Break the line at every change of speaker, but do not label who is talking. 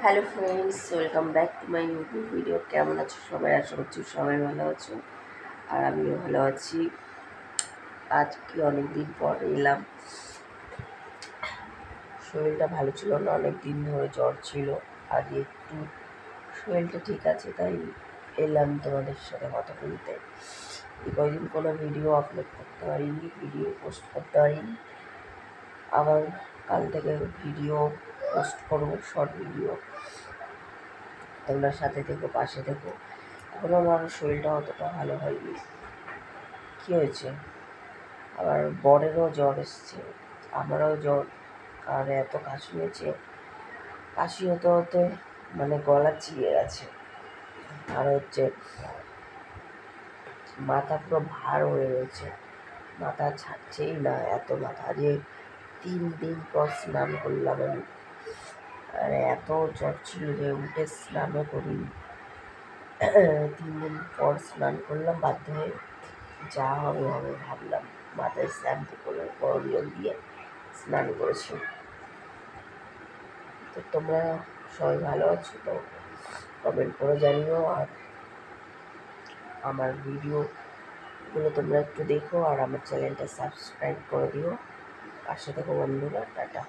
Hello friends, welcome back to my YouTube video. কেমন আছো সবাই? আশা করছি সবাই ভালো আছো, আর আমিও ভালো আছি। আজকে অনেক দিন পর এলাম। শরীরটা ভালো ছিল না, অনেক দিন ধরে জ্বর ছিল। আজ একটু শরীরটা ঠিক আছে, তাই এলাম তোমাদের সাথে কথা বলতে। এই কয়দিন কোনো ভিডিও আপলোড করতে পারিনি, ভিডিও পোস্ট করতে পারিনি। আবার কাল থেকে ভিডিও পোস্ট করবো, শর্ট ভিডিও। তোমরা সাথে থেকো, পাশে থেকো। এখনও আমার শরীরটা অতটা ভালো হয়নি। কী হয়েছে, আবার বরেরও জ্বর এসছে, আমারও জ্বর। আর এত কাশি হয়েছে, কাশি হতে হতে মানে গলা চিড়ে গেছে। আর হচ্ছে মাথা পুরো ভার হয়ে রয়েছে, মাথা ছাড়ছেই না, এত মাথা। যে 3 দিন পর স্নান করলাম আমি, আর এত জ্বর ছিল যে উঠে স্নানও করিনি। 3 দিন পর স্নান করলাম বাধ্য হয়ে। যা হবে হবে ভাবলাম, মাথায় শ্যাম্পু করে গরম জল দিয়ে স্নান করেছি। তো তোমরা সবাই ভালো আছো তো? কমেন্ট করে জানিও। আর আমার ভিডিওগুলো তোমরা একটু দেখো, আর আমার চ্যানেলটা সাবস্ক্রাইব করে দিও। পাশে থেকো বন্ধুরা। টাটা।